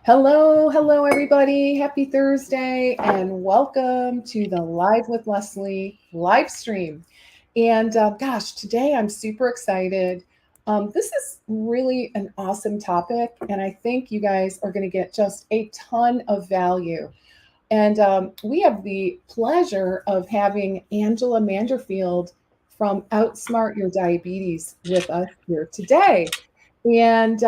Hello, everybody. Happy Thursday, and welcome to the Live with Leslie live stream. And gosh, today I'm super excited. This is really an awesome topic, and I think you guys are going to get just a ton of value. And we have the pleasure of having Angela Manderfeld from Outsmart Your Diabetes with us here today. And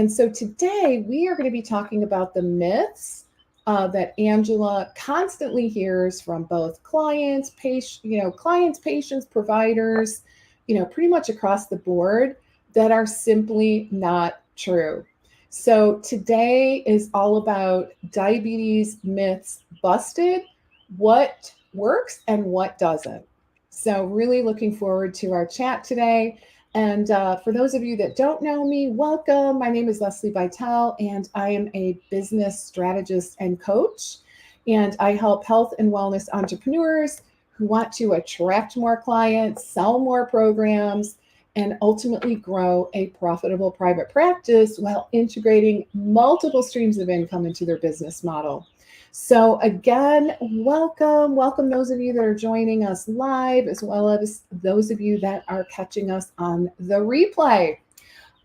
so today we are going to be talking about the myths that Angela constantly hears from both clients, patients, providers, pretty much across the board that are simply not true. So today is all about diabetes myths busted, what works and what doesn't. So really looking forward to our chat today. And for those of you that don't know me, welcome. My name is Lesli Vital, and I am a business strategist and coach. And I help health and wellness entrepreneurs who want to attract more clients, sell more programs, and ultimately grow a profitable private practice while integrating multiple streams of income into their business model. So again, welcome those of you that are joining us live, as well as those of you that are catching us on the replay.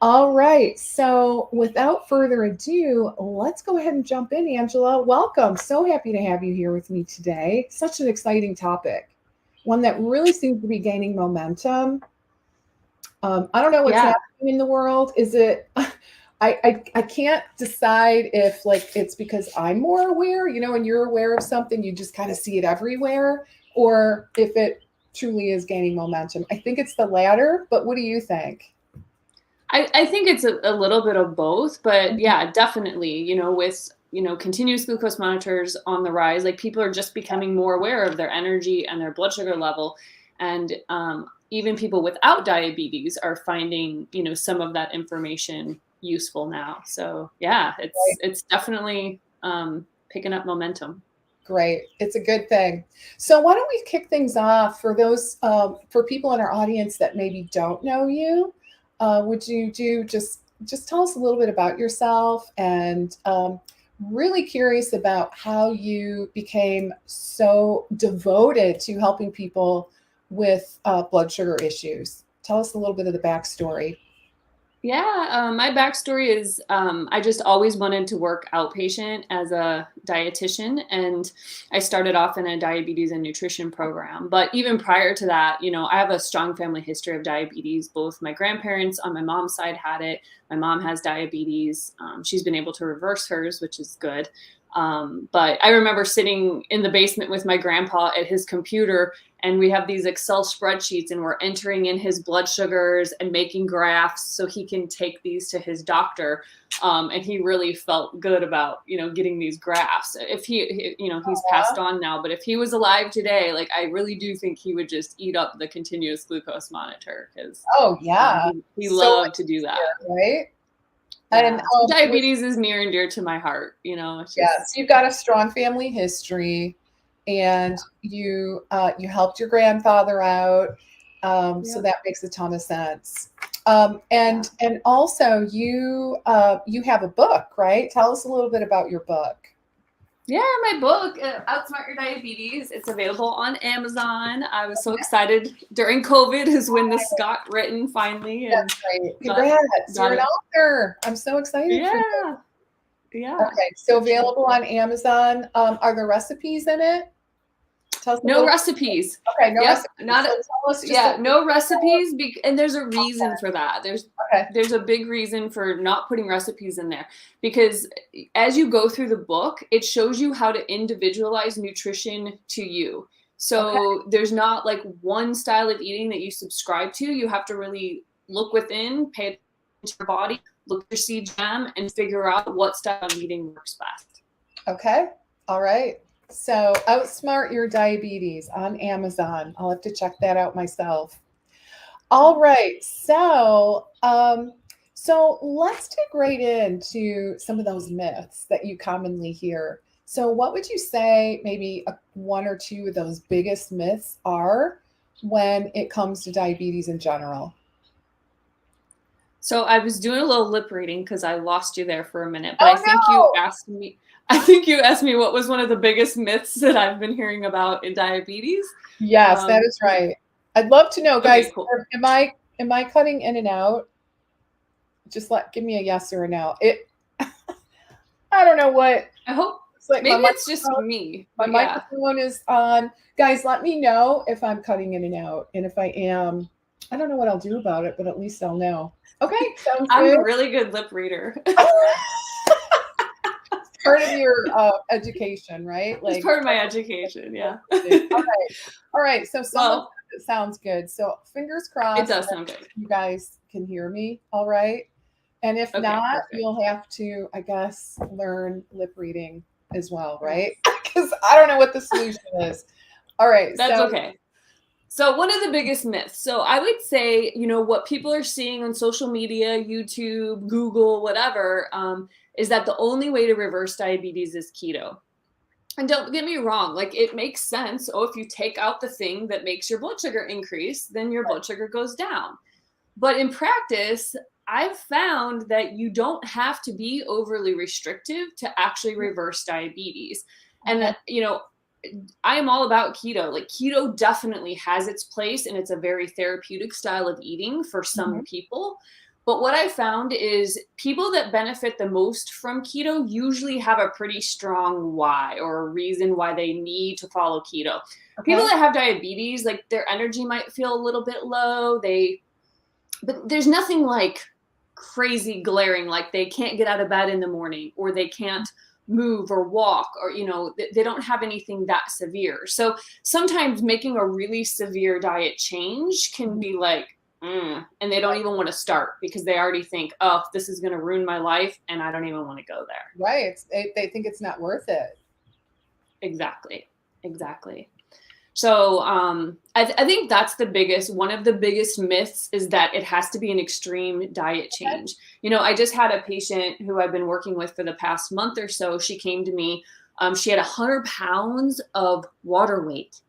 All right, so without further ado, let's go ahead and jump in. Angela, welcome. So happy to have you here with me today. Such an exciting topic, one that really seems to be gaining momentum. I don't know what's Yeah, happening in the world. Is it I can't decide if like it's because I'm more aware, and you're aware of something, you just kind of see it everywhere, or if it truly is gaining momentum. I think it's the latter, but what do you think? I think it's a little bit of both, but yeah, definitely, with, continuous glucose monitors on the rise, like people are just becoming more aware of their energy and their blood sugar level. And even people without diabetes are finding, some of that information useful now. So yeah, Right. it's definitely picking up momentum. Great. It's a good thing. So why don't we kick things off for those for people in our audience that maybe don't know you? Would you do just tell us a little bit about yourself and really curious about how you became so devoted to helping people with blood sugar issues. Tell us a little bit of the backstory. Yeah, my backstory is I just always wanted to work outpatient as a dietitian, and I started off in a diabetes and nutrition program. But even prior to that, I have a strong family history of diabetes. Both my grandparents on my mom's side had it. My mom has diabetes. She's been able to reverse hers, which is good. But I remember sitting in the basement with my grandpa at his computer, and we have these Excel spreadsheets, and we're entering in his blood sugars and making graphs so he can take these to his doctor. And he really felt good about, getting these graphs. If he's passed on now, but if he was alive today, like I really do think he would just eat up the continuous glucose monitor because Oh yeah, he so loved much to do that. easier, right? And Yeah. So diabetes is near and dear to my heart. It's yes, just, you've got a strong family history, and you helped your grandfather out, so yeah. that makes a ton of sense. Yeah. And also you have a book, right? Tell us a little bit about your book. Yeah, my book, Outsmart Your Diabetes, it's available on Amazon. I was so excited during COVID is when this got written finally and That's great. got Congrats, you're got an it. author. I'm so excited for you. Yeah, yeah, Okay, so available on Amazon. Are there recipes in it? Tell us a no little. recipes. Okay, no Yep, recipes. not So tell us just a yeah, no little bit recipes. And there's a reason for that. about. Okay. There's a big reason for not putting recipes in there because as you go through the book, it shows you how to individualize nutrition to you. Okay. So there's not like one style of eating that you subscribe to. You have to really look within, pay attention to your body, look at your CGM, and figure out what style of eating works best. Okay. All right. So Outsmart Your Diabetes on Amazon. I'll have to check that out myself. All right. So let's dig right into some of those myths that you commonly hear. So what would you say maybe one or two of those biggest myths are when it comes to diabetes in general? So I was doing a little lip reading because I lost you there for a minute, but Oh I think you no! asked me. I think you asked me what was one of the biggest myths that I've been hearing about in diabetes. Yes, that is 'Cause right. I'd love to know, guys, okay, cool. am I cutting in and out? Just give me a yes or a no. I don't know what. I hope It's like maybe it's just me, my but yeah. microphone is on. Guys, let me know if I'm cutting in and out. And if I am, I don't know what I'll do about it, but at least I'll know. Okay, sounds I'm good. a really good lip reader. Part of your education, right? It's Like, part of my education, yeah. all right. So someone Well, said it sounds good. So fingers it crossed does that sound good. you guys can hear me. All right. And if Okay, not, perfect. you'll have to, I guess, learn lip reading as well, right? Yes. Because I don't know what the solution is. All right. That's So, okay. So one of the biggest myths. So I would say, what people are seeing on social media, YouTube, Google, whatever, is that the only way to reverse diabetes is keto. And don't get me wrong, like it makes sense. Oh, if you take out the thing that makes your blood sugar increase, then your blood sugar goes down. But in practice, I've found that you don't have to be overly restrictive to actually reverse diabetes. And okay. I am all about keto. Like keto definitely has its place and it's a very therapeutic style of eating for some Mhm. people. But what I found is people that benefit the most from keto usually have a pretty strong why or a reason why they need to follow keto. People Okay. that have diabetes, like their energy might feel a little bit low. But there's nothing like crazy glaring, like they can't get out of bed in the morning or they can't move or walk or they don't have anything that severe. So sometimes making a really severe diet change can Mhm. be like and they don't even want to start because they already think, oh, this is going to ruin my life and I don't even want to go there. Right. They think it's not worth it. Exactly. So I think that's one of the biggest myths is that it has to be an extreme diet Okay. change. I just had a patient who I've been working with for the past month or so. She came to me. She had 100 pounds of water weight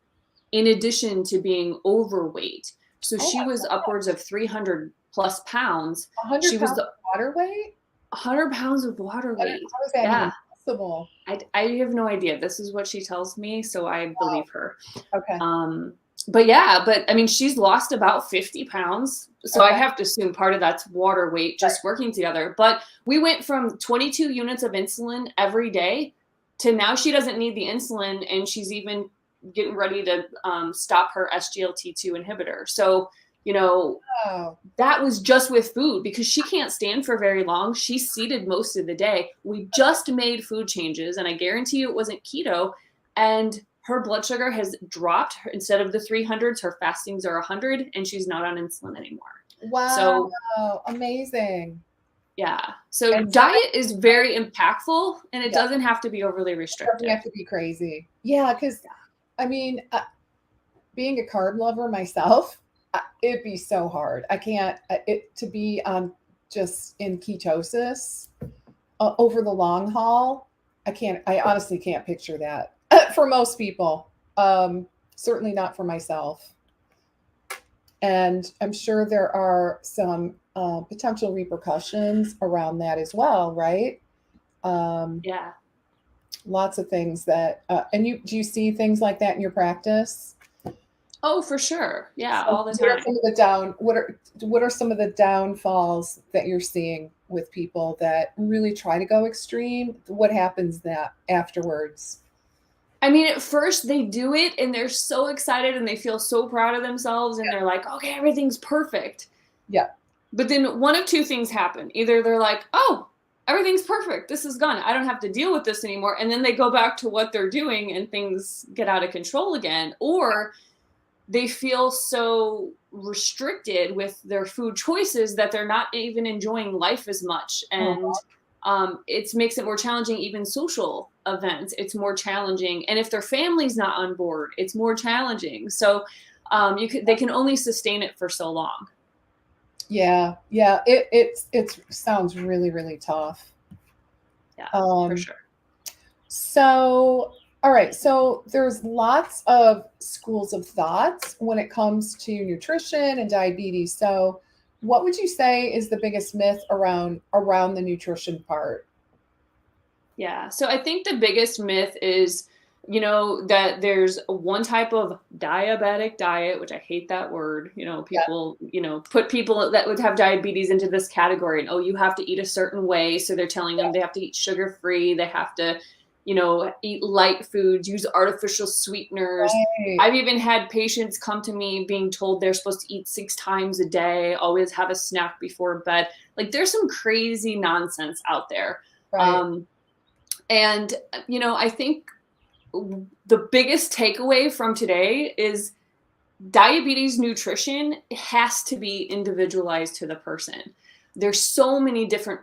in addition to being overweight. So Oh she was my upwards of 300 plus pounds. 100 She was pounds the of water weight? 100 pounds of water weight. How is that even Yeah. possible? I have no idea. This is what she tells me. So I believe her. Okay. Um, but yeah, but I mean, she's lost about 50 pounds. So I Okay. have to assume part of that's water weight Right. just working together. But we went from 22 units of insulin every day to now she doesn't need the insulin and she's even getting ready to stop her SGLT2 inhibitor. So, you know, Oh, that was just with food because she can't stand for very long. She's seated most of the day. We just made food changes, and I guarantee you it wasn't keto. And her blood sugar has dropped. Instead of the 300s, her fastings are 100, and she's not on insulin anymore. wow. So, Amazing. yeah. So, And so diet is very impactful, and it yeah, doesn't have to be overly it doesn't restrictive. have to be crazy. Yeah, because I mean, being a carb lover myself, it'd be so hard. I can't it to be just in ketosis over the long haul. I can't. I honestly can't picture that for most people. Certainly not for myself. And I'm sure there are some potential repercussions around that as well, right? Um, Yeah. Lots of things that, and do you see things like that in your practice? Oh, for sure. Yeah, So all the what are some time. of the what are some of the downfalls that you're seeing with people that really try to go extreme? What happens that afterwards? I mean, at first they do it and they're so excited and they feel so proud of themselves and they're like, okay, everything's perfect. Yeah. But then one of two things happen. Either they're like, oh, everything's perfect. This is gone. I don't have to deal with this anymore. And then they go back to what they're doing and things get out of control again. Or they feel so restricted with their food choices that they're not even enjoying life as much. And Uh-huh. it makes it more challenging, even social events. It's more challenging. And if their family's not on board, it's more challenging. So they can only sustain it for so long. Yeah. Yeah. It sounds really, really tough. Yeah, for Um, sure. so, all right. So there's lots of schools of thoughts when it comes to nutrition and diabetes. So what would you say is the biggest myth around the nutrition part? Yeah. So I think the biggest myth is, that there's one type of diabetic diet, which I hate that word. Yeah, People, put people that would have diabetes into this category and, oh, you have to eat a certain way. So they're telling them they have to eat sugar free, they have to, eat light foods, use artificial sweeteners. right, I've even had patients come to me being told they're supposed to eat 6 times a day, always have a snack before bed. Like there's some crazy nonsense out there. right. Um, and, I think the biggest takeaway from today is diabetes nutrition has to be individualized to the person. There's so many different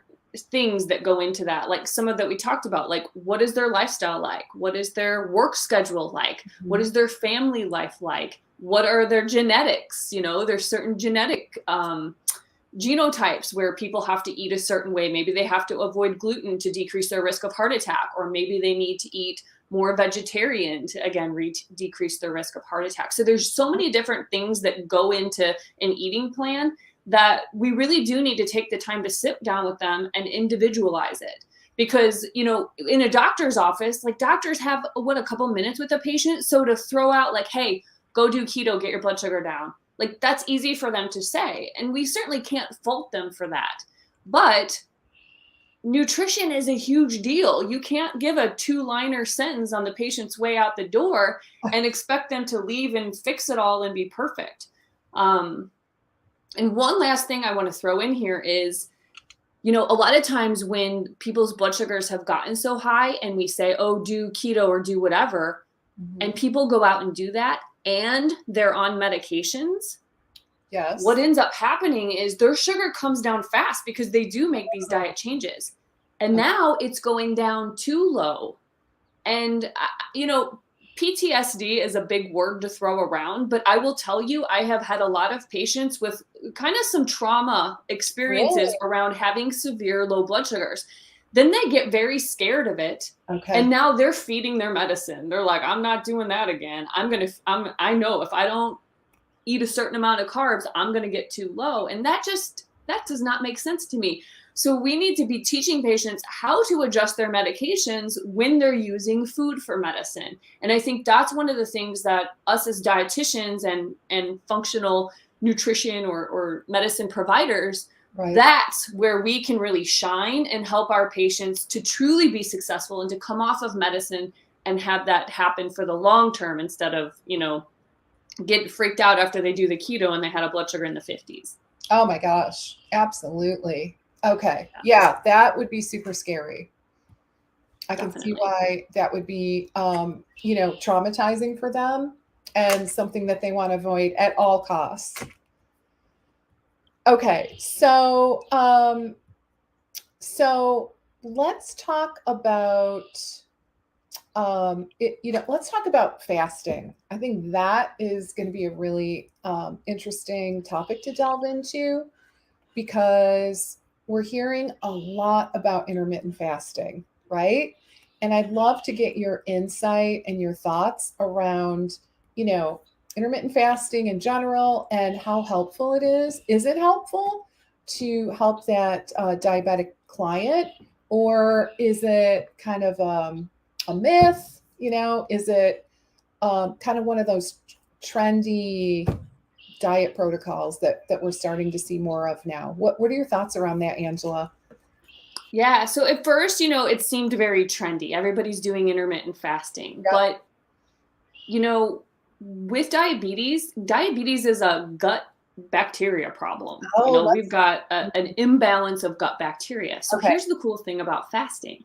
things that go into that. Like some of that we talked about, like what is their lifestyle like? What is their work schedule like? What Mhm. is their family life like? What are their genetics? There's certain genetic genotypes where people have to eat a certain way. Maybe they have to avoid gluten to decrease their risk of heart attack, or maybe they need to eat more vegetarian to again decrease their risk of heart attack. So there's so many different things that go into an eating plan that we really do need to take the time to sit down with them and individualize it. Because in a doctor's office, like doctors have a couple minutes with a patient, so to throw out like, hey, go do keto, get your blood sugar down, like that's easy for them to say, and we certainly can't fault them for that. But nutrition is a huge deal. You can't give a two-liner sentence on the patient's way out the door and expect them to leave and fix it all and be perfect. Um, and one last thing I want to throw in here is, a lot of times when people's blood sugars have gotten so high and we say, oh, do keto or do whatever, and Mhm. people go out and do that and they're on medications, what Yes. ends up happening is their sugar comes down fast because they do make these diet changes. And Okay. now it's going down too low. And, PTSD is a big word to throw around, but I will tell you, I have had a lot of patients with kind of some trauma Really? experiences around having severe low blood sugars. Then they get very scared of it. And Okay. now they're feeding their medicine. They're like, I'm not doing that again. I know if I don't eat a certain amount of carbs, I'm going to get too low. And that does not make sense to me. So we need to be teaching patients how to adjust their medications when they're using food for medicine. And I think that's one of the things that us as dietitians and functional nutrition or medicine providers, Right. that's where we can really shine and help our patients to truly be successful and to come off of medicine and have that happen for the long term instead of, get freaked out after they do the keto and they had a blood sugar in the 50s. Oh my gosh. Absolutely. Okay. Yeah, Yeah, that would be super scary. I can see definitely. why that would be, traumatizing for them and something that they want to avoid at all costs. Okay. So let's talk about let's talk about fasting. I think that is going to be a really interesting topic to delve into because we're hearing a lot about intermittent fasting, right? And I'd love to get your insight and your thoughts around, you know, intermittent fasting in general and how helpful it is. Is it helpful to help that diabetic client, or is it kind of a myth? Is it kind of one of those trendy diet protocols that we're starting to see more of now? What are your thoughts around that, Angela? Yeah. So at first, it seemed very trendy. Everybody's doing intermittent fasting. Yep. But, you know, with diabetes is a gut bacteria problem. Oh, We've let's. got an imbalance of gut bacteria. So Okay. here's the cool thing about fasting.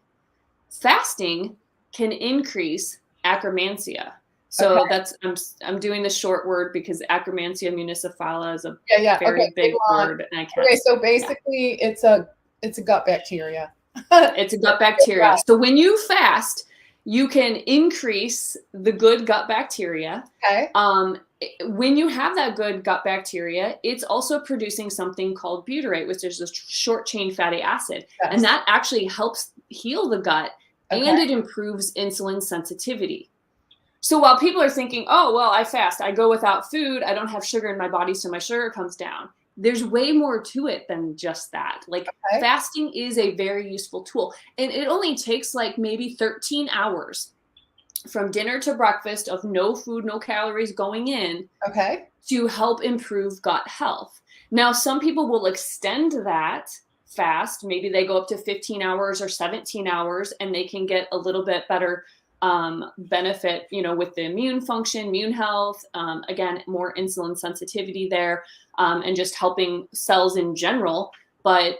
Fasting can increase akkermansia. Okay. So I'm doing the short word because Akkermansia municiphala is a Yeah. Yeah. Okay. very Big big long. word, and I can't. Okay. So Yeah, basically, it's a gut bacteria. Yeah. it's a gut bacteria. So when you fast, you can increase the good gut bacteria. Okay. When you have that good gut bacteria, it's also producing something called butyrate, which is a short chain fatty acid. And Yes. that actually helps heal the gut Okay. and it improves insulin sensitivity. So while people are thinking, oh, well, I fast, I go without food, I don't have sugar in my body, so my sugar comes down. there's way more to it than just that. Like Okay. fasting is a very useful tool, and it only takes like maybe 13 hours from dinner to breakfast of no food, no calories going in Okay. to help improve gut health. Now, some people will extend that fast. Maybe they go up to 15 hours or 17 hours and they can get a little bit better benefit, with the immune function, immune health, again, more insulin sensitivity there, and just helping cells in general. But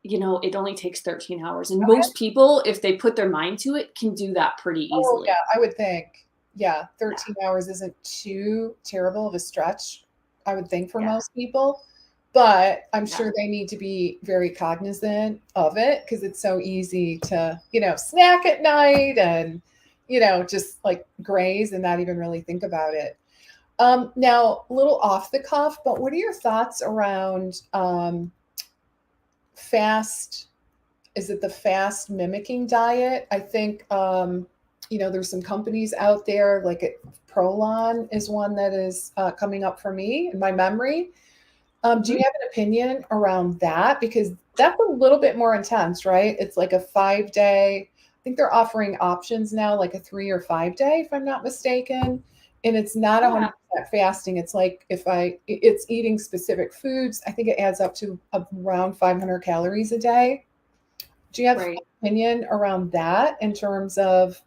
it only takes 13 hours. And most people, if they put their mind to it, can do that pretty Oh, yeah, easily. I would think. Yeah, Yeah. 13 hours isn't too terrible of a stretch, I would think, for Yeah. most people. But I'm Yeah. sure they need to be very cognizant of it because it's so easy to, snack at night and, just like graze and not even really think about it. Now, a little off the cuff, but what are your thoughts around fast? Is it the fast mimicking diet? I think, there's some companies out there like Prolon is one that is coming up for me in my memory. Do you Mhm. have an opinion around that? Because that's a little bit more intense, right? It's like a 5 day. I think they're offering options now, like a 3 or 5 day, if I'm not mistaken. And it's not Yeah. 100% fasting. It's like it's eating specific foods. I think it adds up to around 500 calories a day. Do you have Right. opinion around that in terms of,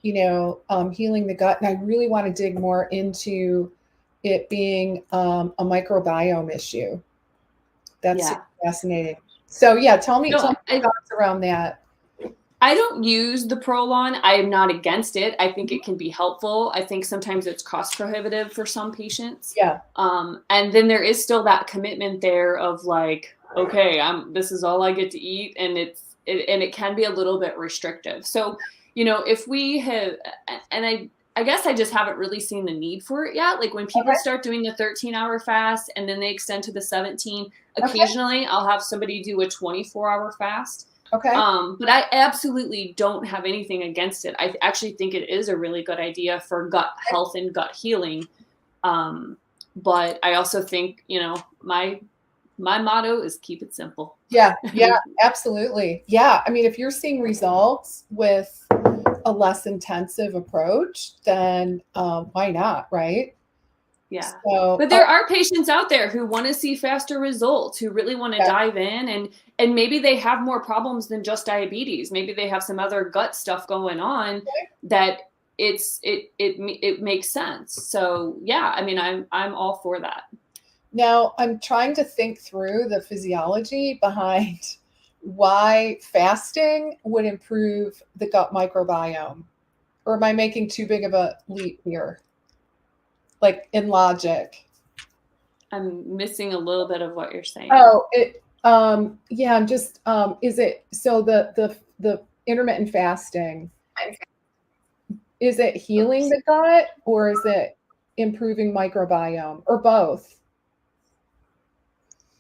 healing the gut? And I really want to dig more into it being a microbiome issue. That's super Yeah. fascinating. So yeah, tell No, me your thoughts around that. I don't use the Prolon. I am not against it. I think it can be helpful. I think sometimes it's cost prohibitive for some patients. Yeah. And then there is still that commitment there of like, okay, this is all I get to eat, and it can be a little bit restrictive. So, if we have, and I guess I just haven't really seen the need for it yet. Like when people Okay. start doing the 13-hour fast and then they extend to the 17, Okay. occasionally I'll have somebody do a 24-hour fast. Okay. But I absolutely don't have anything against it. I actually think it is a really good idea for gut health and gut healing. Um, but I also think, my motto is keep it simple. Yeah. Yeah. Absolutely. Yeah. I mean, if you're seeing results with a less intensive approach, then why not? Right. Yeah. So, But there are patients out there who want to see faster results, who really want to yeah. dive in, and maybe they have more problems than just diabetes. Maybe they have some other gut stuff going on that it makes sense. So, yeah, I mean, I'm all for that. Now I'm trying to think through the physiology behind why fasting would improve the gut microbiome. Or am I making too big of a leap here? Like in logic. I'm missing a little bit of what you're saying. Oh, yeah, I'm just is it so the intermittent fasting, is it healing Oops. the gut or is it improving microbiome or both?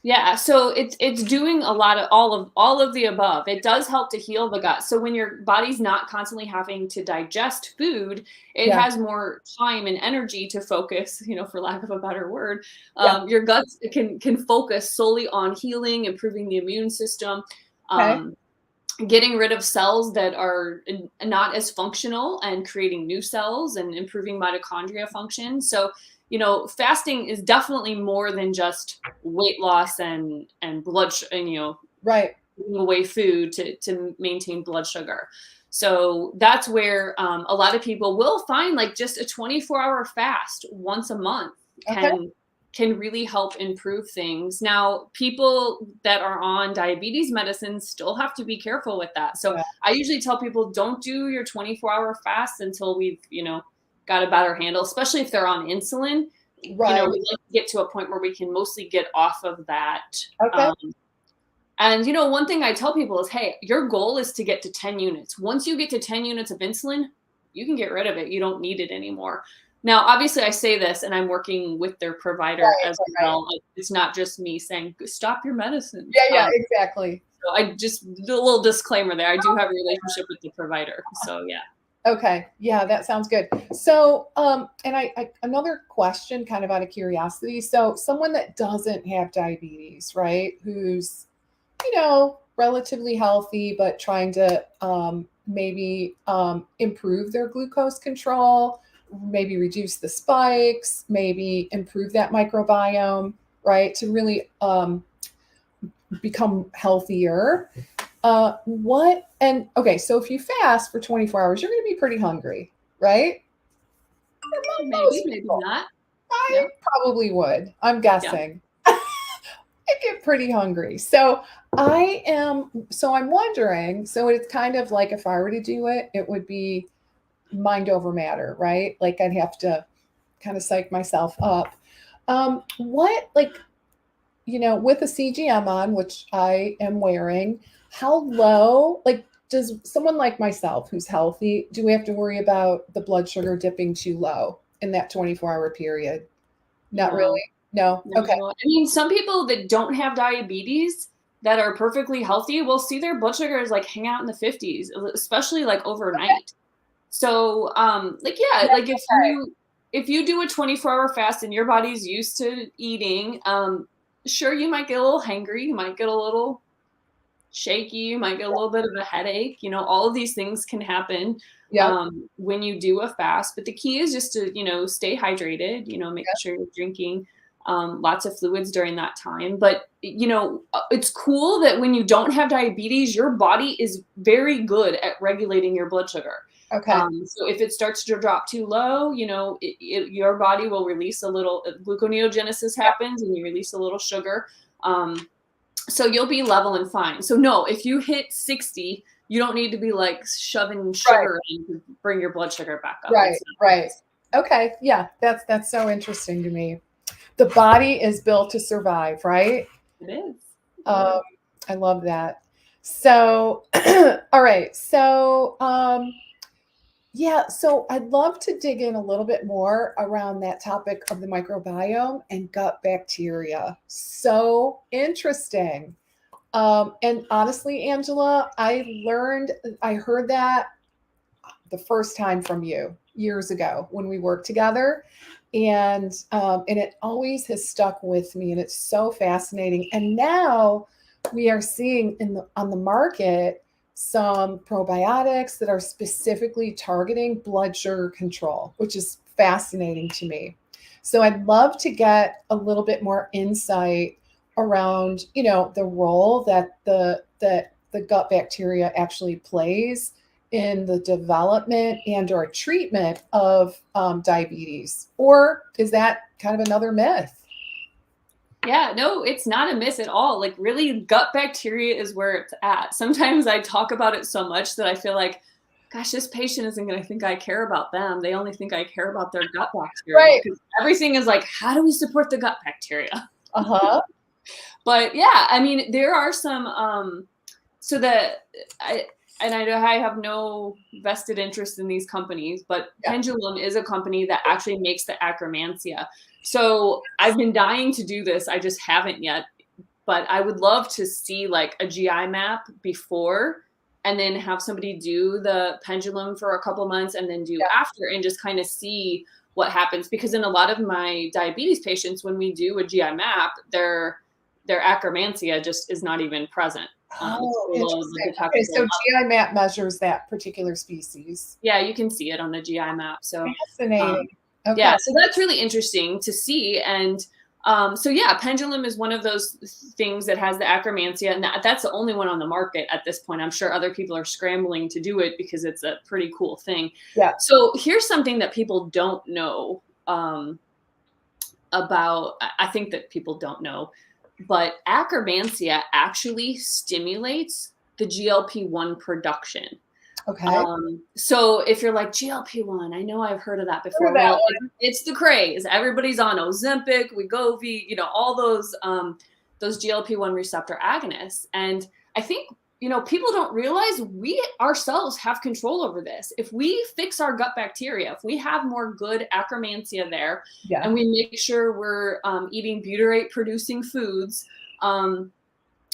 Yeah, so it's doing a lot of all of the above. It does help to heal the gut. So when your body's not constantly having to digest food, it Yeah, has more time and energy to focus, for lack of a better word. yeah, Your gut can focus solely on healing, improving the immune system, okay, um, getting rid of cells that are not as functional and creating new cells and improving mitochondria function. So, fasting is definitely more than just weight loss and and right, taking away food to maintain blood sugar. So that's where a lot of people will find like just a 24-hour fast once a month okay, can really help improve things. Now, people that are on diabetes medicine still have to be careful with that. So yeah, I usually tell people don't do your 24-hour fast until we've, got a better handle, especially if they're on insulin. right, We'd like to get to a point where we can mostly get off of that. okay, Um, and one thing I tell people is, hey, your goal is to get to 10 units. Once you get to 10 units of insulin, you can get rid of it. You don't need it anymore. Now, obviously, I say this and I'm working with their provider right, as right. well. It's not just me saying, stop your medicines. Yeah, yeah, exactly. So I just, a little disclaimer there. I do have a relationship with the provider. So, yeah. Okay. Yeah, that sounds good. So, and another question kind of out of curiosity. So, someone that doesn't have diabetes, right? Who's, relatively healthy, but trying to maybe improve their glucose control, maybe reduce the spikes, maybe improve that microbiome, right? To really become healthier. Okay, so if you fast for 24 hours, you're going to be pretty hungry, right? Maybe, Most maybe people. not. I Yeah. probably would. I'm Yeah. guessing. I get pretty hungry. So I'm wondering, so it's kind of like if I were to do it, it would be mind over matter, right? Like I'd have to kind of psych myself up. What like with a CGM on, which I am wearing, how low, like, does someone like myself who's healthy, do we have to worry about the blood sugar dipping too low in that 24-hour period? Not No. really. No. Okay. No. I mean, some people that don't have diabetes that are perfectly healthy will see their blood sugars like hang out in the 50s, especially like overnight. So, like, yeah, Yeah, like if you do a 24-hour fast and your body's used to eating, sure, you might get a little hangry, you might get a little shaky, you might get a little bit of a headache. All of these things can happen yeah. when you do a fast. But the key is just to, stay hydrated, make Yeah. sure you're drinking lots of fluids during that time. But, it's cool that when you don't have diabetes, your body is very good at regulating your blood sugar. Okay. So if it starts to drop too low, your body will release a little gluconeogenesis happens and you release a little sugar. So you'll be level and fine. So no, if you hit 60, you don't need to be like shoving Right. sugar in to bring your blood sugar back up. Right. It's not the Right. case. Okay. Yeah. That's so interesting to me. The body is built to survive, right? It is. It Um, is. I love that. So, all right. So, yeah, so I'd love to dig in a little bit more around that topic of the microbiome and gut bacteria. So interesting. And honestly, Angela, I heard that the first time from you years ago when we worked together, and it always has stuck with me, and it's so fascinating. And now we are seeing on the market some probiotics that are specifically targeting blood sugar control, which is fascinating to me. So I'd love to get a little bit more insight around, the role that the gut bacteria actually plays in the development and or treatment of diabetes, or is that kind of another myth? Yeah, no, it's not a miss at all. Like, really, gut bacteria is where it's at. Sometimes I talk about it so much that I feel like, gosh, this patient isn't going to think I care about them. They only think I care about their gut bacteria Right. because everything is like, how do we support the gut bacteria? Uh-huh. But yeah, I mean, there are some so that I and I know I have no vested interest in these companies, but Yeah. Pendulum is a company that actually makes the Acromancia. So I've been dying to do this. I just haven't yet, but I would love to see like a GI map before and then have somebody do the pendulum for a couple months and then do Yeah. after and just kind of see what happens. Because in a lot of my diabetes patients, when we do a GI map, their Akkermansia just is not even present. It's Oh, below the interesting. Okay, detectable so level. GI map measures that particular species. Yeah, you can see it on the GI map. So, Fascinating. um, Okay. yeah, so that's really interesting to see. And so, yeah, pendulum is one of those things that has the Akkermansia, and that's the only one on the market at this point. I'm sure other people are scrambling to do it because it's a pretty cool thing. Yeah. So, here's something that people don't know about. I think that people don't know, but Akkermansia actually stimulates the GLP-1 production. Okay. So if you're like GLP-1, I know I've heard of that Heard of before. that Well, one. it's the craze. Everybody's on Ozempic, Wegovy, all those GLP-1 receptor agonists. And I think people don't realize we ourselves have control over this. If we fix our gut bacteria, if we have more good Akkermansia there, Yeah. and we make sure we're eating butyrate-producing foods,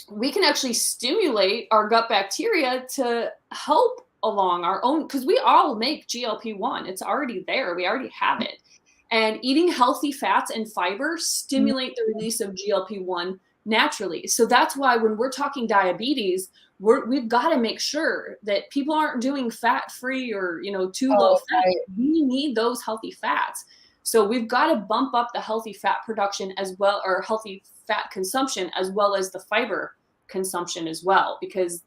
we can actually stimulate our gut bacteria to help along our own, because we all make GLP-1. It's already there. We already have it. And eating healthy fats and fiber stimulate the release of GLP-1 naturally. So that's why when we're talking diabetes, we've got to make sure that people aren't doing fat-free or, too low Oh, fat. right. We need those healthy fats. So we've got to bump up the healthy fat production as well, or healthy fat consumption, as well as the fiber consumption as well, because,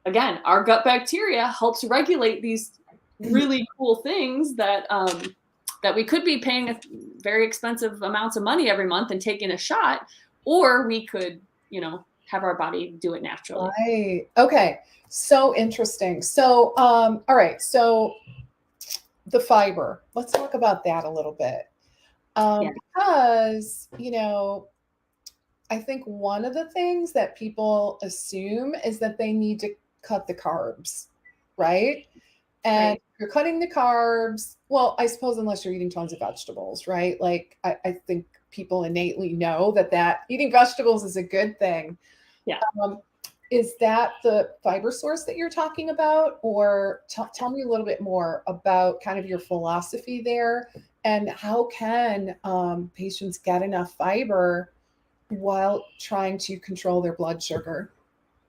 again, our gut bacteria helps regulate these really cool things that we could be paying very expensive amounts of money every month and taking a shot, or we could, have our body do it naturally. Right. Okay. So interesting. So, all right. So the fiber, let's talk about that a little bit. Yeah. Because, I think one of the things that people assume is that they need to cut the carbs, right? And Right. you're cutting the carbs. Well, I suppose unless you're eating tons of vegetables, right? Like I think people innately know that eating vegetables is a good thing. Yeah. Um, is that the fiber source that you're talking about? Or tell me a little bit more about kind of your philosophy there and how can patients get enough fiber while trying to control their blood sugar?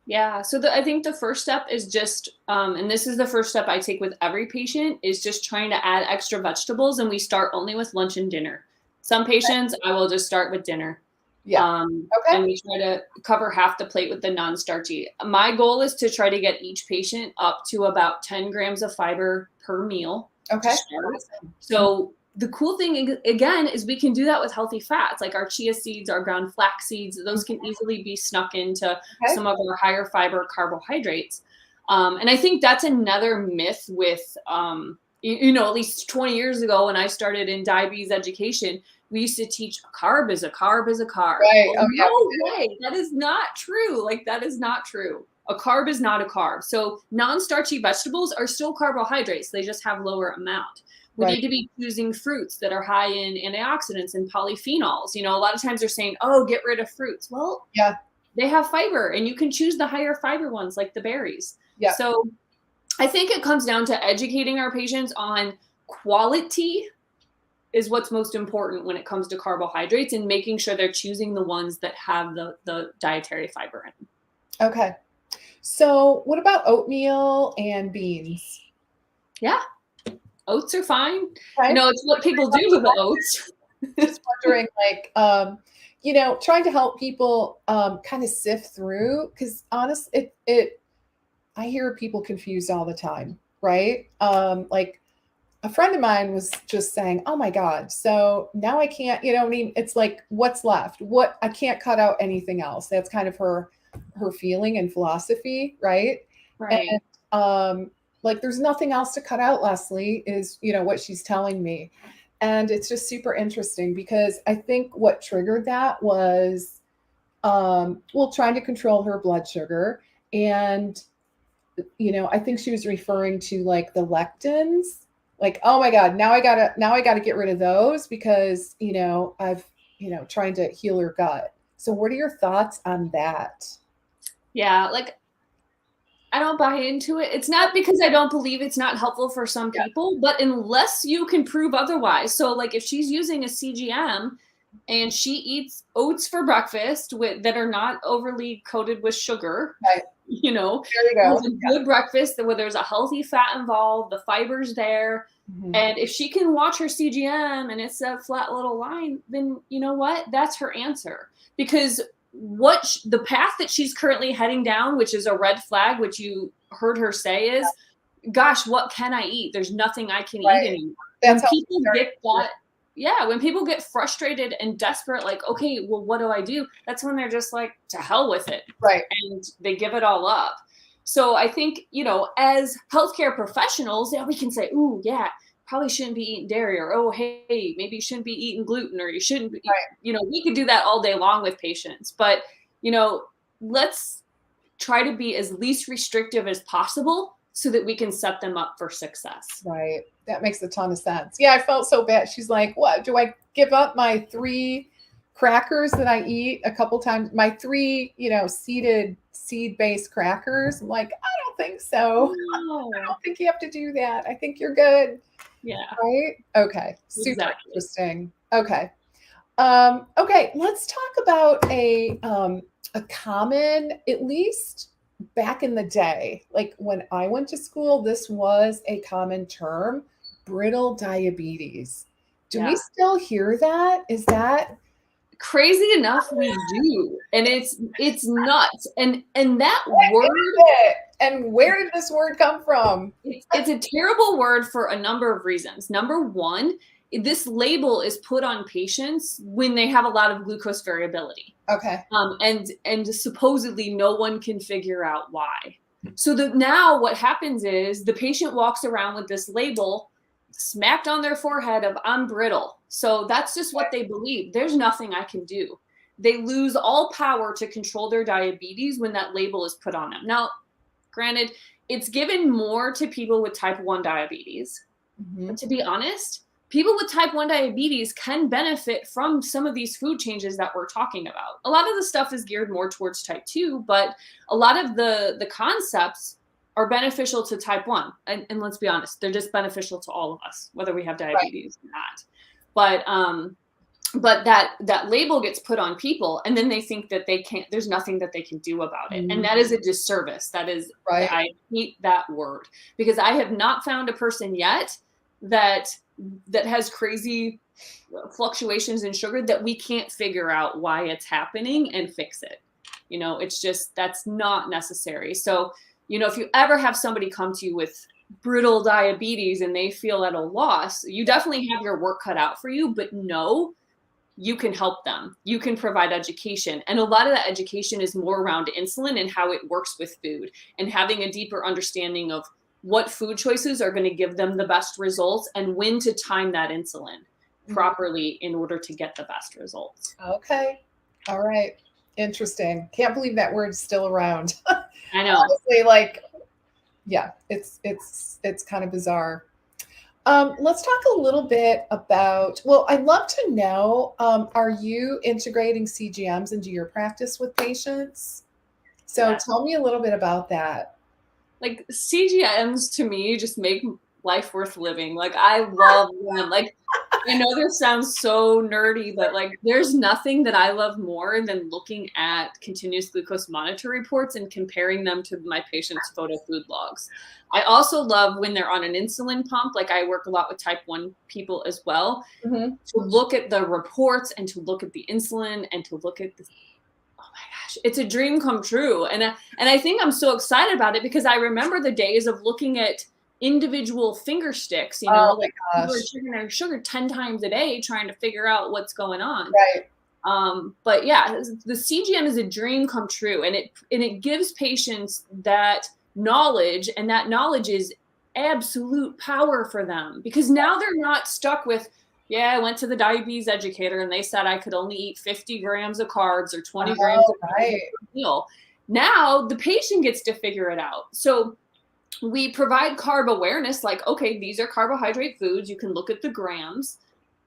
Yeah. So I think the first step is just, and this is the first step I take with every patient, is just trying to add extra vegetables. And we start only with lunch and dinner. Some patients, I will just start with dinner. Yeah. Okay. And we try to cover half the plate with the non-starchy. My goal is to try to get each patient up to about 10 grams of fiber per meal to Okay. start. Awesome. So the cool thing, again, is we can do that with healthy fats, like our chia seeds, our ground flax seeds. Those can easily be snuck into Okay. some of our higher fiber carbohydrates. And I think that's another myth with, at least 20 years ago when I started in diabetes education, we used to teach a carb is a carb is a carb. Right. Well, Oh, yeah. no way. That is not true. Like, that is not true. A carb is not a carb. So non-starchy vegetables are still carbohydrates. They just have lower amount. We Right. need to be choosing fruits that are high in antioxidants and polyphenols. A lot of times they're saying, oh, get rid of fruits. Well, Yeah. they have fiber and you can choose the higher fiber ones like the berries. Yeah. So I think it comes down to educating our patients on quality is what's most important when it comes to carbohydrates, and making sure they're choosing the ones that have the dietary fiber in them. Okay. So what about oatmeal and beans? Yeah, oats are fine. Okay. It's what people do with the oats. Just wondering, like, trying to help people kind of sift through, because honestly, I hear people confused all the time, right? Like a friend of mine was just saying, "Oh my God, so now I can't, what I mean, it's like, what's left? What I can't cut out anything else." That's kind of her feeling and philosophy, right? Right. And like there's nothing else to cut out, Leslie, is what she's telling me. And it's just super interesting because I think what triggered that was well, trying to control her blood sugar. And I think she was referring to like the lectins. Like, oh my God, now I gotta get rid of those because I've trying to heal her gut. So what are your thoughts on that? Yeah, like, I don't buy into it. It's not because I don't believe it's not helpful for some Yeah. people, but unless you can prove otherwise. So, like, if she's using a CGM and she eats oats for breakfast that are not overly coated with sugar, Right. There you has go. a good breakfast where there's a healthy fat involved, the fiber's there. Mhm. And if she can watch her CGM and it's a flat little line, then you know what? That's her answer. Because the path that she's currently heading down, which is a red flag, which you heard her say is, gosh, what can I eat? There's nothing I can eat Right. anymore. That's When how people very get that, yeah, when people get frustrated and desperate, like, okay, well, what do I do? That's when they're just like, to hell with it. right. And they give it all up. So I think, as healthcare professionals, yeah, we can say, ooh, yeah, probably shouldn't be eating dairy, or, oh, hey, maybe you shouldn't be eating gluten, or you shouldn't be, Right. we could do that all day long with patients. But, you know, let's try to be as least restrictive as possible so that we can set them up for success. Right. That makes a ton of sense. Yeah, I felt so bad. She's like, "What? Do I give up my 3 crackers that I eat a couple times? My 3, seeded seed-based crackers?" I'm like, "I don't think so. I No. don't think you have to do that. I think you're good. Yeah, Right? Okay. Super exactly. interesting. Okay. Okay, let's talk about a common, at least back in the day, like when I went to school, this was a common term, brittle diabetes. Do we Yeah. still hear that? Is that Crazy enough, we do. And it's nuts. And that what word, is it? And where did this word come from? it's a terrible word for a number of reasons. Number one, this label is put on patients when they have a lot of glucose variability. Okay. And supposedly no one can figure out why. So now what happens is the patient walks around with this label smacked on their forehead of I'm brittle. So that's just what they believe. There's nothing I can do. They lose all power to control their diabetes when that label is put on them. Now, granted, it's given more to people with type 1 diabetes. Mhm. But to be honest, people with type 1 diabetes can benefit from some of these food changes that we're talking about. A lot of the stuff is geared more towards type 2, but a lot of the concepts are beneficial to type 1. And let's be honest, they're just beneficial to all of us, whether we have Right. diabetes or not. But that label gets put on people and then they think that they can't, there's nothing that they can do about it, and Mhm. that is a disservice. That is, Right. I hate that word, because I have not found a person yet that has crazy fluctuations in sugar that we can't figure out why it's happening and fix it. It's just, that's not necessary. So if you ever have somebody come to you with brittle diabetes and they feel at a loss, you definitely have your work cut out for you, but no, you can help them. You can provide education. And a lot of that education is more around insulin and how it works with food, and having a deeper understanding of what food choices are going to give them the best results and when to time that insulin Mhm. properly in order to get the best results. Okay. All right. Interesting. Can't believe that word's still around. I know. Honestly, like, yeah, it's kind of bizarre. Let's talk a little bit about. Well, I'd love to know. Are you integrating CGMs into your practice with patients? So Yes. tell me a little bit about that. Like, CGMs to me just make life worth living. Like, I love them. Like, I know this sounds so nerdy, but like there's nothing that I love more than looking at continuous glucose monitor reports and comparing them to my patients' photo food logs. I also love when they're on an insulin pump. Like, I work a lot with type 1 people as well, Hmm. to look at the reports and to look at the insulin and to look at the, oh my gosh, it's a dream come true. And I think I'm so excited about it because I remember the days of looking at individual finger sticks, Oh like my people are gosh! checking their sugar 10 times a day trying to figure out what's going on. Right. But yeah, the CGM is a dream come true, and it gives patients that knowledge, and that knowledge is absolute power for them, because now they're not stuck with, yeah, I went to the diabetes educator and they said I could only eat 50 grams of carbs or 20 grams Oh, of carbs right. per meal. Now the patient gets to figure it out. So we provide carb awareness, like, okay, these are carbohydrate foods. You can look at the grams,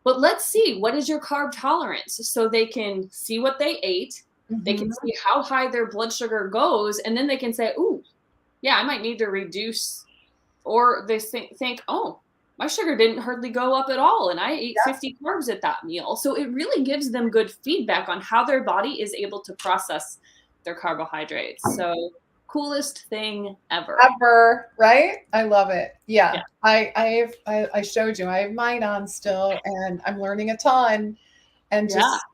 but let's see, what is your carb tolerance? So they can see what they ate. They can Hmm. see how high their blood sugar goes. And then they can say, ooh, yeah, I might need to reduce. Or they think, oh, my sugar didn't hardly go up at all. And I ate Yep. 50 carbs at that meal. So it really gives them good feedback on how their body is able to process their carbohydrates. So, coolest thing ever. Ever, right? I love it. Yeah. Yeah. I showed you. I have mine on still, and I'm learning a ton, and Yeah. just,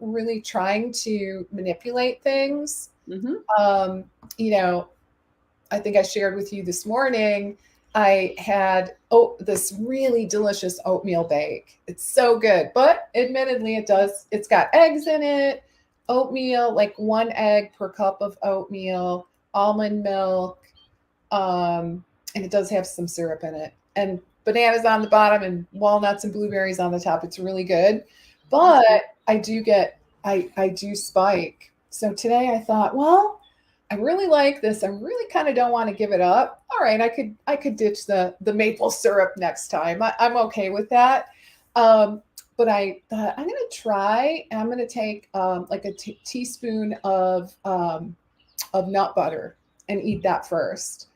really trying to manipulate things. Hmm. Um, you know, I think I shared with you this morning, I had this really delicious oatmeal bake. It's so good, but admittedly it's got eggs in it, oatmeal, like 1 egg per cup of oatmeal, almond milk, and it does have some syrup in it, and bananas on the bottom and walnuts and blueberries on the top. It's really good. But Awesome. I do spike. So today I thought, well, I really like this. I really kind of don't want to give it up. All right, I could ditch the maple syrup next time. I'm okay with that. Um, but I thought I'm gonna try, and I'm gonna take like a teaspoon of nut butter, and eat that first.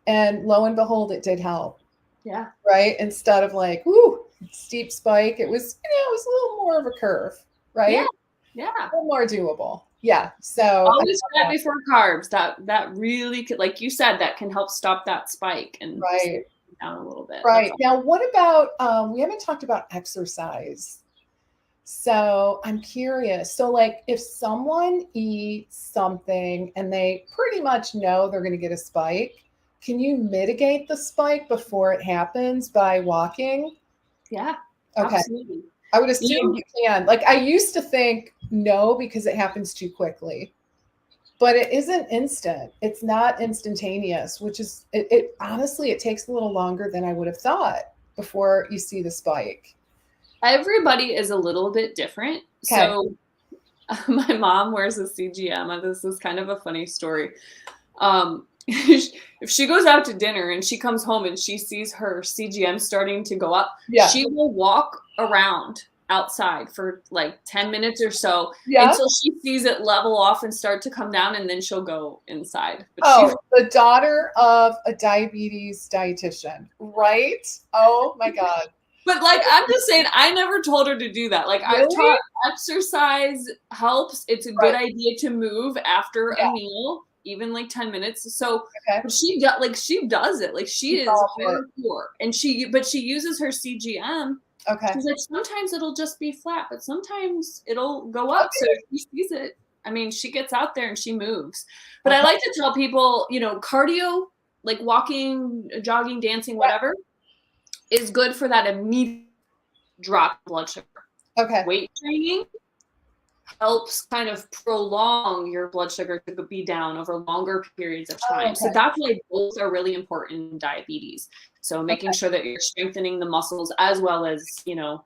And lo and behold, it did help. Yeah. Right? Instead of like, whoo, steep spike, it was, it was a little more of a curve, Yeah. right? Yeah. A little more doable. Yeah. So always fat before carbs. That really could, like you said, that can help stop that spike and right. down a little bit. Right. Now, what about, we haven't talked about exercise. So I'm curious. So like if someone eats something and they pretty much know they're going to get a spike, can you mitigate the spike before it happens by walking? Yeah, Okay. absolutely. I would assume you can. Like I used to think no, because it happens too quickly. But it isn't instant. It's not instantaneous, which is it honestly, it takes a little longer than I would have thought before you see the spike. Everybody is a little bit different. Okay. So my mom wears a CGM. This is kind of a funny story. If she goes out to dinner and she comes home and she sees her CGM starting to go up, Yeah. she will walk around outside for like 10 minutes or so Yeah. until she sees it level off and start to come down, and then she'll go inside. But the daughter of a diabetes dietitian, right? Oh my God. But like, I'm just saying, I never told her to do that. Like, really? I've taught exercise helps. It's a good idea to move after a meal, even like 10 minutes. So she does it. Like she is hardcore, and she uses her CGM. Okay. She's like, sometimes it'll just be flat, but sometimes it'll go up. So if she sees it, I mean, she gets out there and she moves. But I like to tell people, cardio, like walking, jogging, dancing, whatever, is good for that immediate drop in blood sugar. Okay. Weight training helps kind of prolong your blood sugar to be down over longer periods of time. So that's why both are really important in diabetes. So making sure that you're strengthening the muscles as well as,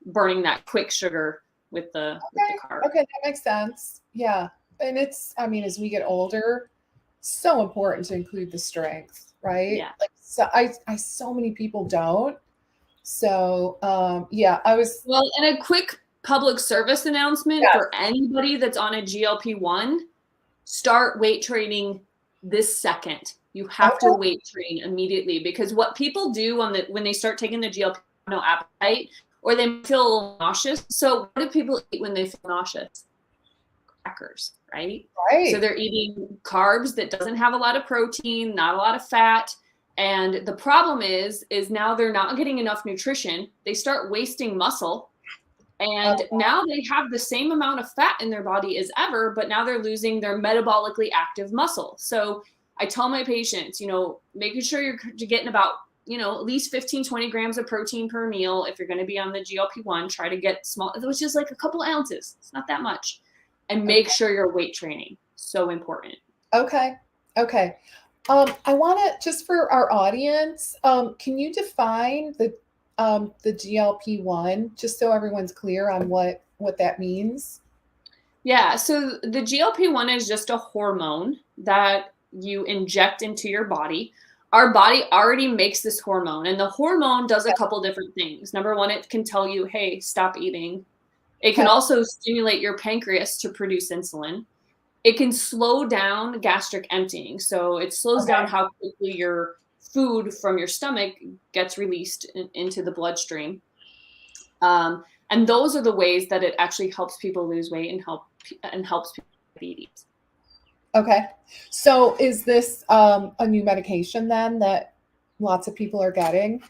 burning that quick sugar with the carb. Okay, that makes sense. Yeah. And it's, I mean, as we get older, so important to include the strength, right? Yeah. Like so many people don't. So and a quick public service announcement for anybody that's on a GLP-1, start weight training this second. You have to weight train immediately, because what people do when they start taking the GLP, no appetite, or they feel a little nauseous. So what do people eat when they feel nauseous? Crackers, right? So they're eating carbs that doesn't have a lot of protein, not a lot of fat. And the problem is now they're not getting enough nutrition. They start wasting muscle. And now they have the same amount of fat in their body as ever, but now they're losing their metabolically active muscle. So I tell my patients, making sure you're getting about, at least 15, 20 grams of protein per meal. If you're going to be on the GLP-1, try to get small, which is like a couple ounces. It's not that much. And make sure you're weight training. So important. Okay. I want to, just for our audience, can you define the GLP-1, just so everyone's clear on what that means? Yeah, so the GLP-1 is just a hormone that you inject into your body. Our body already makes this hormone, and the hormone does a couple different things. Number one, it can tell you, hey, stop eating. It can also stimulate your pancreas to produce insulin. It can slow down gastric emptying. So it slows down how quickly your food from your stomach gets released into the bloodstream. And those are the ways that it actually helps people lose weight and helps people with diabetes. Okay. So is this a new medication then that lots of people are getting?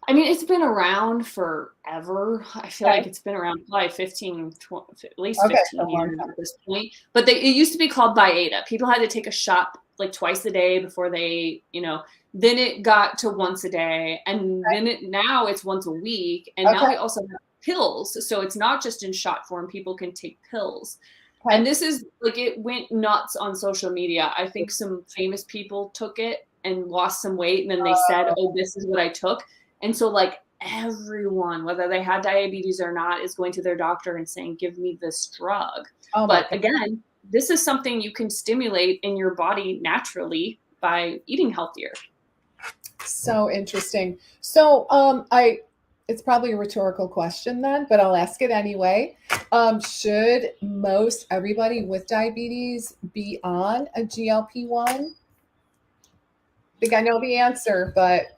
I mean, it's been around forever. I feel like it's been around probably 15, 20, at least 15 years at this point. But it used to be called Byetta. People had to take a shot like twice a day before they, then it got to once a day. And then now it's once a week. And now we also have pills. So it's not just in shot form. People can take pills. And this is like, it went nuts on social media. I think some famous people took it and lost some weight. And then they said, oh, this is what I took. And so like everyone, whether they had diabetes or not, is going to their doctor and saying, give me this drug. But again, this is something you can stimulate in your body naturally by eating healthier. So interesting. So it's probably a rhetorical question then, but I'll ask it anyway. Should most everybody with diabetes be on a GLP-1? I think I know the answer, but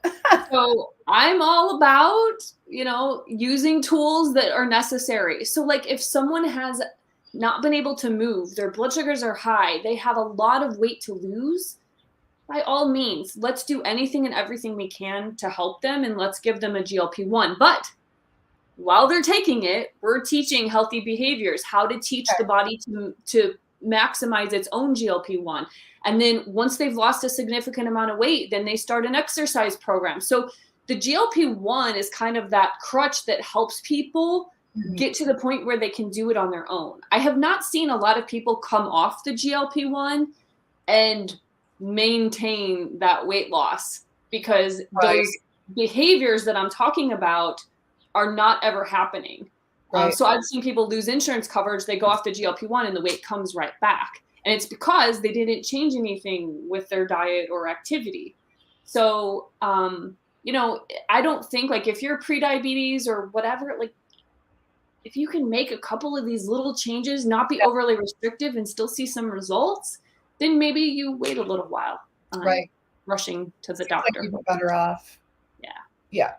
So I'm all about, using tools that are necessary. So like if someone has not been able to move, their blood sugars are high, they have a lot of weight to lose, by all means, let's do anything and everything we can to help them, and let's give them a GLP-1. But while they're taking it, we're teaching healthy behaviors, how to teach the body to maximize its own GLP-1. And then once they've lost a significant amount of weight, then they start an exercise program. So the GLP-1 is kind of that crutch that helps people get to the point where they can do it on their own. I have not seen a lot of people come off the GLP-1 and maintain that weight loss, because those behaviors that I'm talking about are not ever happening. So I've seen people lose insurance coverage, they go off the GLP-1 and the weight comes right back. And it's because they didn't change anything with their diet or activity. So, I don't think, like, if you're pre-diabetes or whatever, like, if you can make a couple of these little changes, not be overly restrictive and still see some results, then maybe you wait a little while on rushing to the doctor. Like you'd be better off. Yeah.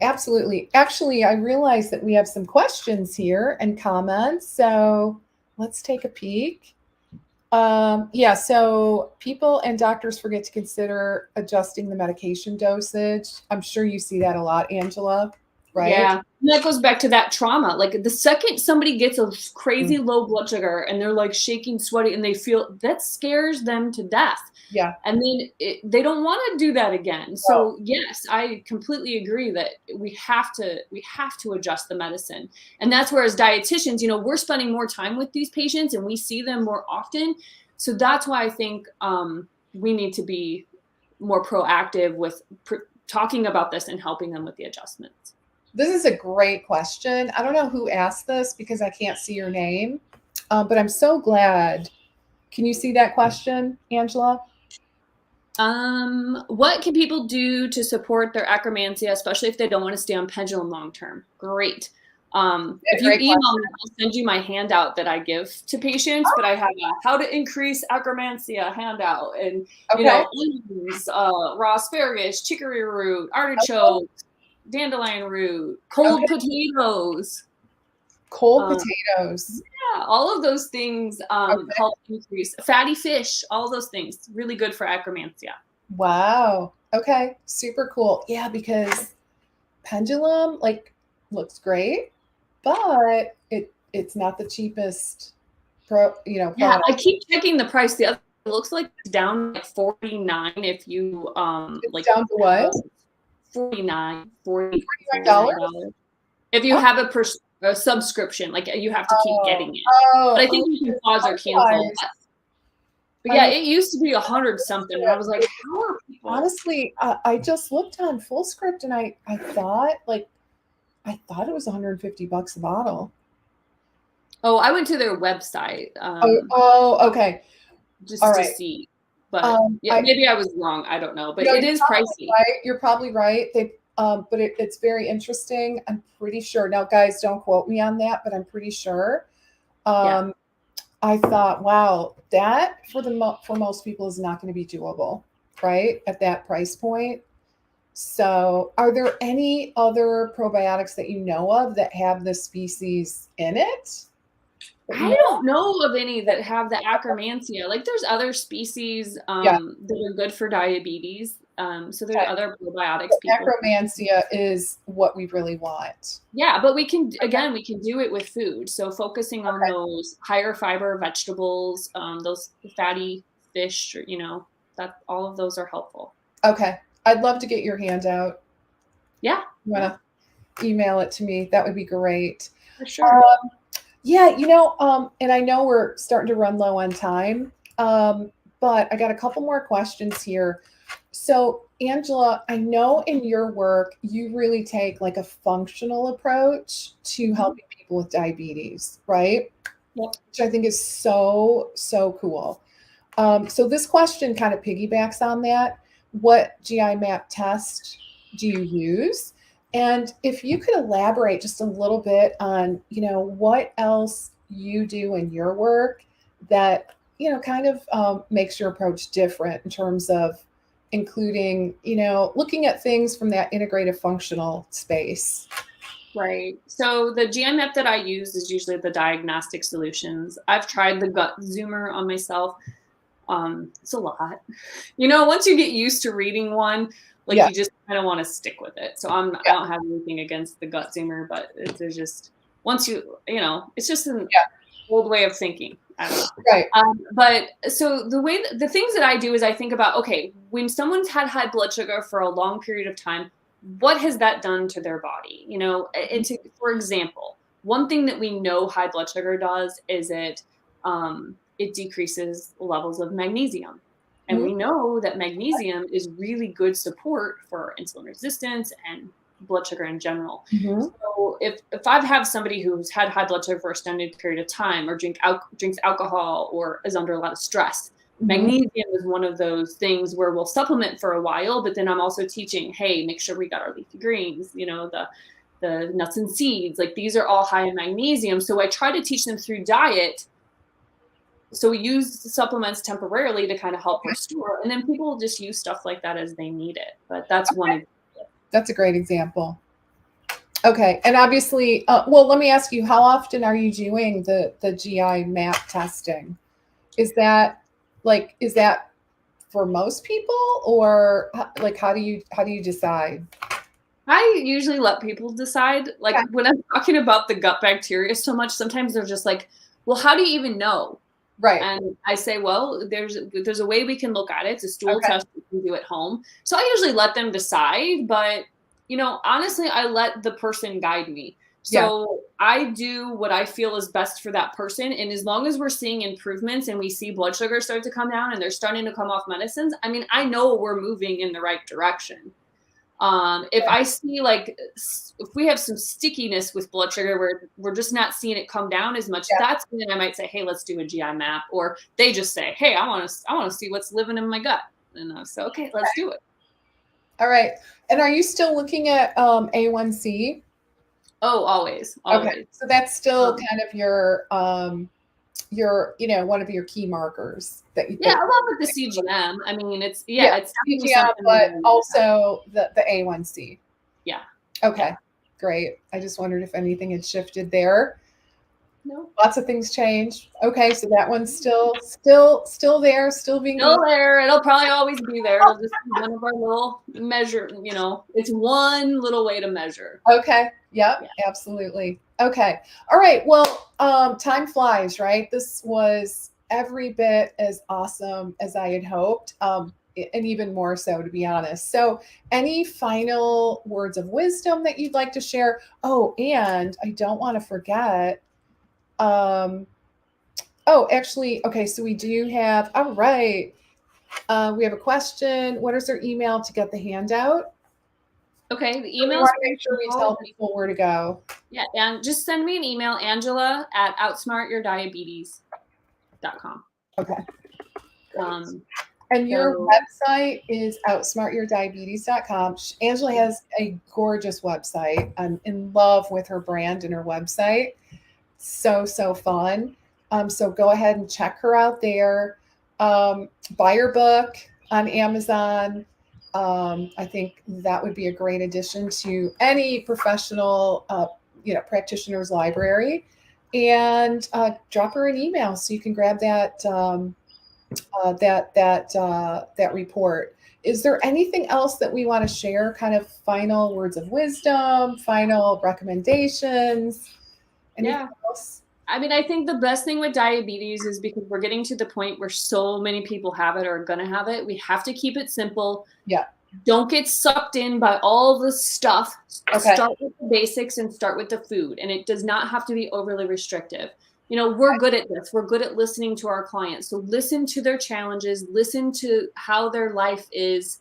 Absolutely. Actually, I realize that we have some questions here and comments. So let's take a peek. So people and doctors forget to consider adjusting the medication dosage. I'm sure you see that a lot, Angela, right? Yeah. And that goes back to that trauma. Like the second somebody gets a crazy low blood sugar and they're like shaking, sweaty, and they feel that scares them to death. Yeah. And then they don't want to do that again. So yes, I completely agree that we have to adjust the medicine. And that's where, as dietitians, we're spending more time with these patients and we see them more often. So that's why I think we need to be more proactive with talking about this and helping them with the adjustments. This is a great question. I don't know who asked this because I can't see your name, but I'm so glad. Can you see that question, Angela? What can people do to support their acromantia, especially if they don't want to stay on pendulum long term? Great. If you email me, I'll send you my handout that I give to patients, but I have a how to increase acromantia handout, and onions, raw asparagus, chicory root, artichoke, dandelion root, cold potatoes. Yeah, all of those things help increase. Fatty fish, all those things, really good for acromantia. Wow. Okay. Super cool. Yeah, because pendulum looks great, but it's not the cheapest product. Yeah, I keep checking the price. The other looks like it's down like $49 if you it's down to what? $49 if you Oh. have a subscription, like you have to keep getting it. But I think you can pause or cancel. But yeah, it used to be 100 something, and I was like, how are people? Honestly, I just looked on FullScript and I thought it was $150 a bottle. Oh, I went to their website. Okay. Just to see. But maybe I was wrong. I don't know. But it is pricey. Right. You're probably right. But it's very interesting. I'm pretty sure. Now, guys, don't quote me on that, but I'm pretty sure. I thought, wow, that for most people is not going to be doable, right? At that price point. So are there any other probiotics that you know of that have this species in it? I don't know of any that have the acromantia. Like there's other species that are good for diabetes. So there are other probiotics. Acromantia is what we really want. Yeah, but we can do it with food. So focusing on those higher fiber vegetables, those fatty fish, that all of those are helpful. Okay. I'd love to get your handout. Yeah. You want to email it to me? That would be great. For sure. And I know we're starting to run low on time, but I got a couple more questions here. So, Angela, I know in your work, you really take like a functional approach to helping people with diabetes, right? Yep. Which I think is so, so cool. So this question kind of piggybacks on that. What GI map test do you use? And if you could elaborate just a little bit on, what else you do in your work that, kind of makes your approach different in terms of including, looking at things from that integrative functional space. Right. So the GI map that I use is usually the diagnostic solutions. I've tried the gut zoomer on myself. It's a lot. Once you get used to reading one, like Yeah, you just kind of want to stick with it. So I yeah, don't have anything against the gut zoomer, but there's just once it's just an yeah, old way of thinking. I don't know. right. But so the things that I do is I think about, okay, when someone's had high blood sugar for a long period of time, what has that done to their body? For example, one thing that we know high blood sugar does is it decreases levels of magnesium. And Mhm, we know that magnesium is really good support for insulin resistance and blood sugar in general. mhm, So if I have somebody who's had high blood sugar for a extended period of time, or drinks alcohol, or is under a lot of stress, mhm. magnesium is one of those things where we'll supplement for a while, but then I'm also teaching, hey, make sure we got our leafy greens, the nuts and seeds, like these are all high in magnesium. So I try to teach them through diet. So we use the supplements temporarily to kind of help restore, and then people will just use stuff like that as they need it. But that's one Okay, example. that's a great example. Okay, and obviously, well, let me ask you, how often are you doing the GI map testing? Is that for most people, or like how do you decide? I usually let people decide. Like Okay, when I'm talking about the gut bacteria so much, sometimes they're just like, "Well, how do you even know?" right. And I say, "Well, there's a way we can look at it. It's a stool Okay, test you can do at home." So I usually let them decide, but honestly, I let the person guide me. yeah, So I do what I feel is best for that person, and as long as we're seeing improvements and we see blood sugar start to come down and they're starting to come off medicines, I mean, I know we're moving in the right direction. If I see if we have some stickiness with blood sugar where we're just not seeing it come down as much, yeah. that's when I might say, hey, let's do a GI map. Or they just say, hey, I want to see what's living in my gut. And so, okay, let's do it. All right. And are you still looking at A1C? Oh, always, Okay, always. so that's still Um, kind of your one of your key markers that you yeah, that along with the CGM. I mean, yeah, it's definitely CGM, something we're but going to look at. also the A1C. Yeah, yeah. Okay, great. I just wondered if anything had shifted there. No. Lots of things changed. Okay, so that one's still there, still being Still used. there. It'll probably always be there. It'll just be one of our little measure, it's one little way to measure. Okay. Yep, Yeah. absolutely. Okay. All right. Well, time flies, right? This was every bit as awesome as I had hoped, and even more so, to be honest. So, any final words of wisdom that you'd like to share? Oh, and I don't want to forget. Um, oh, actually, okay. So we do have. All right. We have a question. What is their email to get the handout? Okay, the So we email is want to pretty make sure we simple. tell people where to go. Yeah, and just send me an email, Angela@outsmartyourdiabetes.com. Okay. Great. Um, And your so website is outsmartyourdiabetes.com. Angela has a gorgeous website. I'm in love with her brand and her website. So fun. So go ahead and check her out there. Buy her book on Amazon. I think that would be a great addition to any professional, practitioner's library. And drop her an email so you can grab that report. Is there anything else that we want to share? Kind of final words of wisdom, final recommendations, anything yeah, else? I mean, I think the best thing with diabetes is because we're getting to the point where so many people have it or are going to have it. We have to keep it simple. Yeah. Don't get sucked in by all the stuff. Okay. Start with the basics and start with the food. And it does not have to be overly restrictive. We're good at this. We're good at listening to our clients. So listen to their challenges, listen to how their life is,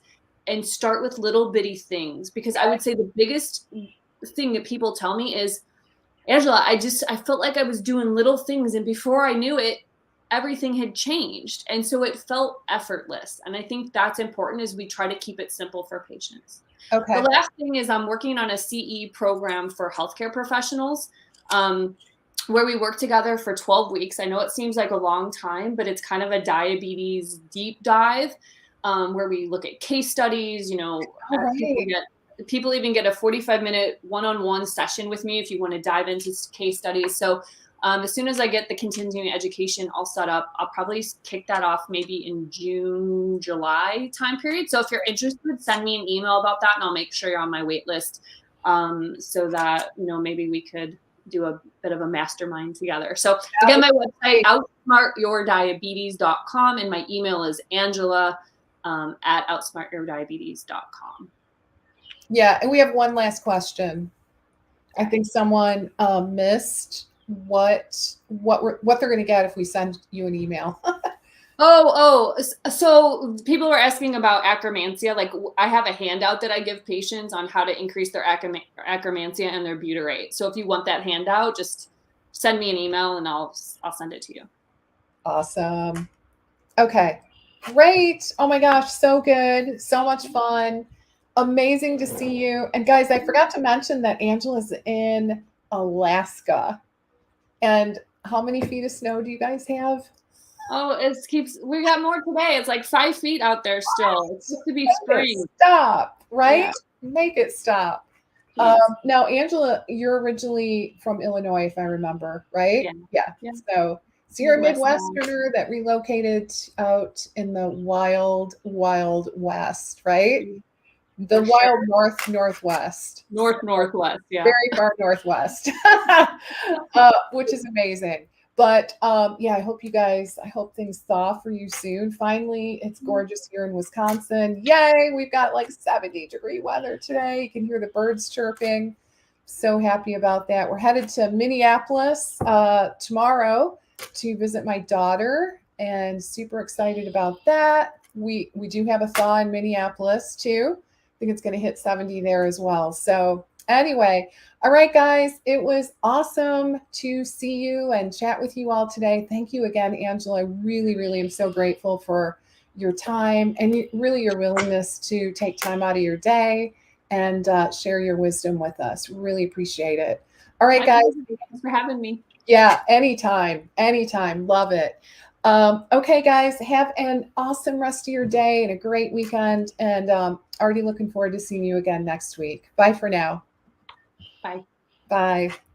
and start with little bitty things. Because I would say the biggest thing that people tell me is, Angela, I felt like I was doing little things, and before I knew it, everything had changed. And so it felt effortless. And I think that's important as we try to keep it simple for patients. The Okay. last thing is I'm working on a CE program for healthcare professionals, um, where we work together for 12 weeks. I know it seems like a long time, but it's kind of a diabetes deep dive, where we look at case studies. All People right. get people even get a 45-minute one-on-one session with me if you want to dive into case studies. So as soon as I get the continuing education all set up, I'll probably kick that off maybe in June, July time period. So if you're interested, send me an email about that and I'll make sure you're on my wait list, so that, maybe we could do a bit of a mastermind together. So That again, would my be website, outsmartyourdiabetes.com, and my email is Angela at outsmartyourdiabetes.com. Yeah, and we have one last question. I think someone missed what they're going to get if we send you an email. So people were asking about akromansia. Like, I have a handout that I give patients on how to increase their akromansia and their butyrate. So if you want that handout, just send me an email and I'll send it to you. Awesome. Okay. Great. Oh my gosh, so good. So much fun. Amazing to see you. And guys, I forgot to mention that Angela's in Alaska. And how many feet of snow do you guys have? Oh, we got more today. It's like 5 feet out there still. It's just to be Make it spring. stop, right? Yeah. Make it stop. Please. Now, Angela, you're originally from Illinois, if I remember, right? Yeah. Yeah. Yeah. So you're a Midwest now. Midwesterner that relocated out in the wild, wild West, right? The For sure. wild Northwest. Northwest. Yeah. Very far Northwest, which is amazing. But yeah, I hope things thaw for you soon. Finally, it's gorgeous here in Wisconsin. Yay, we've got like 70-degree weather today. You can hear the birds chirping. So happy about that. We're headed to Minneapolis tomorrow to visit my daughter and super excited about that. We do have a thaw in Minneapolis too. I think it's going to hit 70 there as well. So anyway, all right, guys, it was awesome to see you and chat with you all today. Thank you again, Angela. I really, really am so grateful for your time and really your willingness to take time out of your day and share your wisdom with us. Really appreciate it. All right, My guys. pleasure. Thanks for having me. Yeah, anytime, anytime. Love it. Okay, guys, have an awesome rest of your day and a great weekend. And already looking forward to seeing you again next week. Bye for now. Bye. Bye.